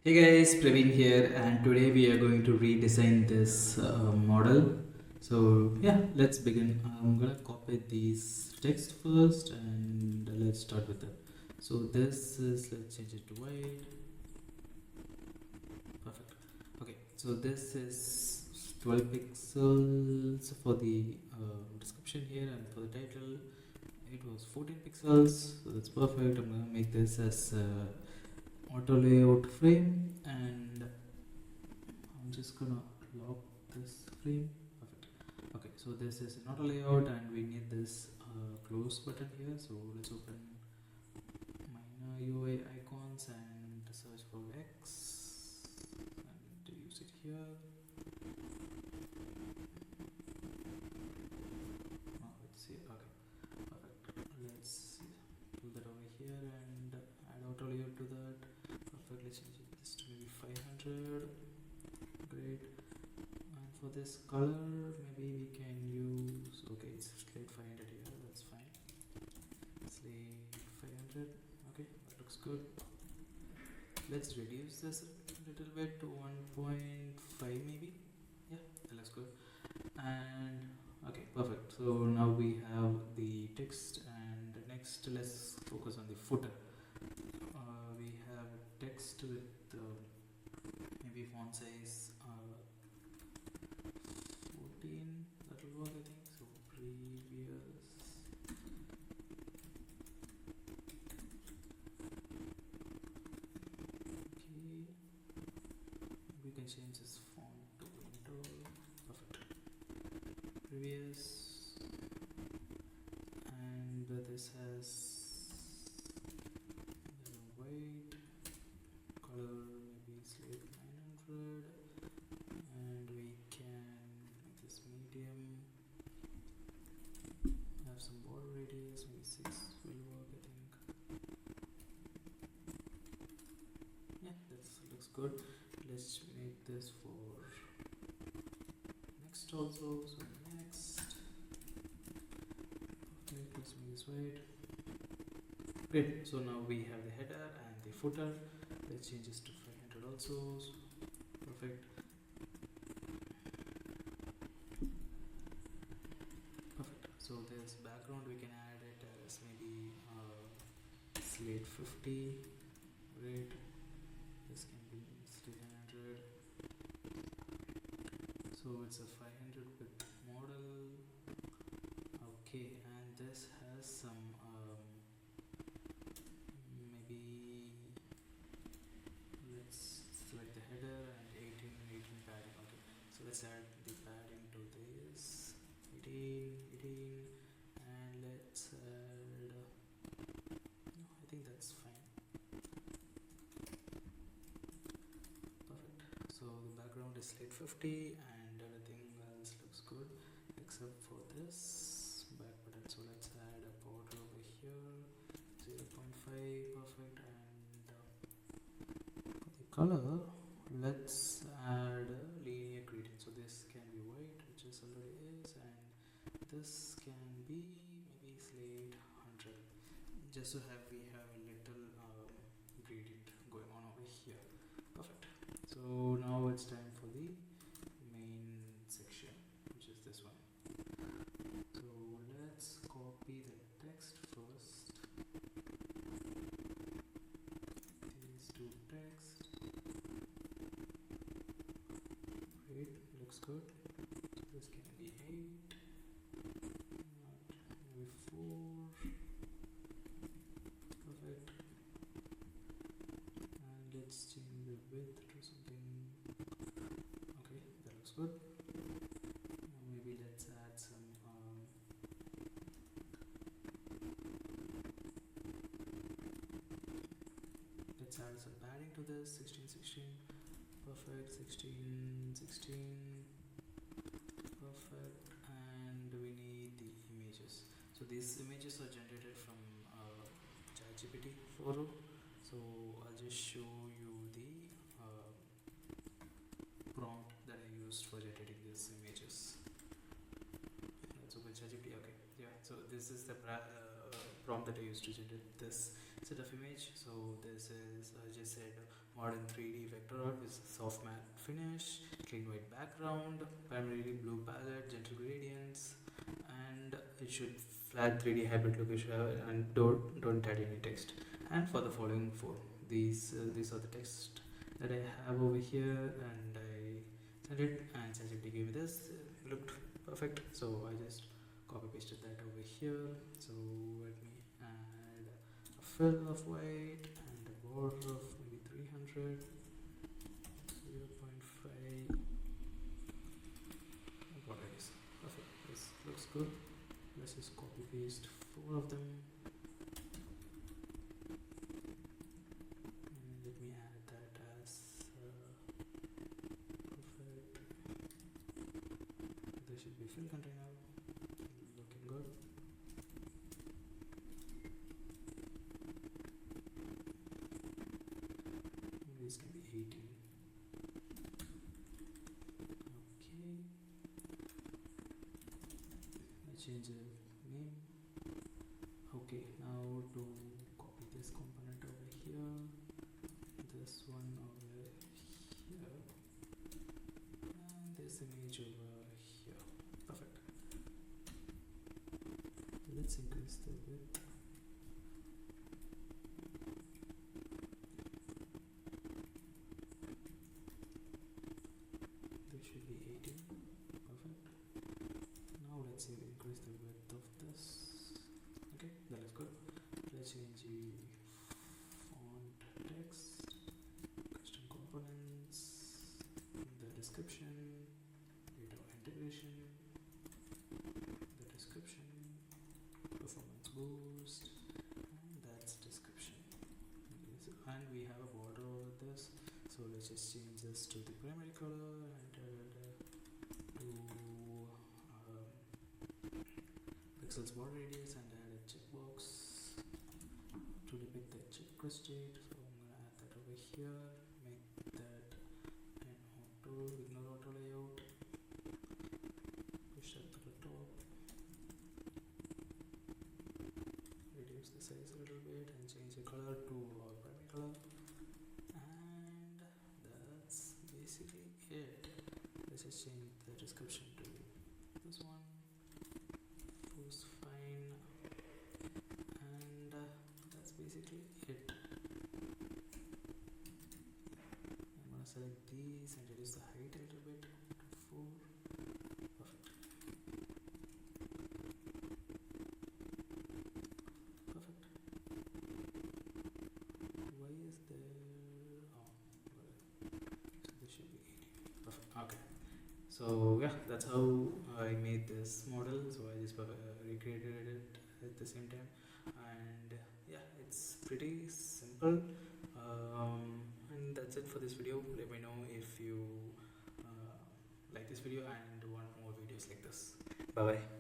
Hey guys, Praveen here, and today we are going to redesign this model. So yeah, let's begin. I'm gonna copy these text first, and let's start with that. So this is, let's change it to white. Perfect. Okay, so this is 12 pixels for the description here, and for the title it was 14 pixels. So that's perfect. I'm gonna make this as auto layout frame, and I'm just gonna lock this frame. Perfect. Okay, so this is an auto layout, and we need this close button here. So let's open minor UI icons and search for X and use it here. Oh, let's see. Okay, perfect. Let's pull that over here and add auto layout to that. Perfect. Let's change this to maybe 500. Great. And for this color, maybe we can use, okay, it's slate 500 here, that's fine. Slate 500, okay, that looks good. Let's reduce this a little bit to 1.5 maybe. Yeah, that looks good. And okay, perfect. So now we have the text, and next let's focus on the footer. We have text with maybe font size 14, that will work I think. So previous, okay, we can change this font to window. Perfect. Previous, and this has white color, maybe slate 900, and we can make this medium, have some border radius, maybe 6 will work I think. Yeah, that looks good. Let's make this for next also. So next, okay, let's make this white. Great. So now we have the header and the footer. Let's change this to 500 also. Perfect. Perfect. So this background we can add it as maybe slate 50. Great. This can be slate 100. So it's a 500 with model. Okay, and this has some maybe, let's select the header and 18 padding. Okay, so let's add the padding to this 18, and let's add, no, I think that's fine. Perfect. So the background is slate 50 and everything else looks good except for this back button. So let's add a border over here, 0.5. Perfect. And the color, let's add a linear gradient. So this can be white, which is already is, and this can be maybe slate 100, just to have we have a little gradient going on over here. Perfect. So now it's time for the main section, which is this one. So let's copy the text first. These two text. Great, looks good. So this can be 8, not maybe 4. Perfect. And let's change the width to something. Okay, that looks good. Now maybe let's add some padding to this. 16. Perfect. 16. Perfect. And we need the images. So these images are generated from ChatGPT 4. So I'll just show you the prompt that I used for generating these images. Let's open ChatGPT. Okay, yeah. So this is the prompt that I used to generate this set of image. So this is, I just said modern 3D vector art with soft matte finish, clean white background, primarily blue palette, gentle gradients, and it should flat 3D hybrid look, and don't add any text. And for the following four, these are the text that I have over here, and I sent it, and ChatGPT gave me this. It looked perfect, so I just copy pasted that over here. So let me add a fill of white and a border of maybe 300, 0.5. What it is. Perfect. This looks good. Let's just copy paste four of them. And let me add that as perfect. There should be fill container. Looking good. Maybe this can be 18. Okay. Let's change the name. Okay, now to copy this component over here, this one over here, and this image over here. Perfect. Let's increase the width. This should be 18. Perfect. Now let's see, increase the width of this. Okay, that is good. Let's change the font text, custom components, the description, data integration, the description, performance boost, and that's description. Okay, so, and we have a border over this, so let's just change this to the primary color and to pixels border radius, and add a checkbox to depict the check state. So I'm gonna add that over here, make that an ignore auto layout, push that to the top, reduce the size a little bit, and change the color to our primary color, and that's basically it. Let's just change the description to this one. Goes fine, and that's basically it. I'm gonna select these and reduce the height a little bit to 4. Perfect. Perfect. Why is there? Oh, so this should be 80. Perfect. Okay. So yeah, that's how I made this model. So I just recreated it at the same time, and yeah, it's pretty simple. And that's it for this video. Let me know if you like this video and want more videos like this. Bye bye.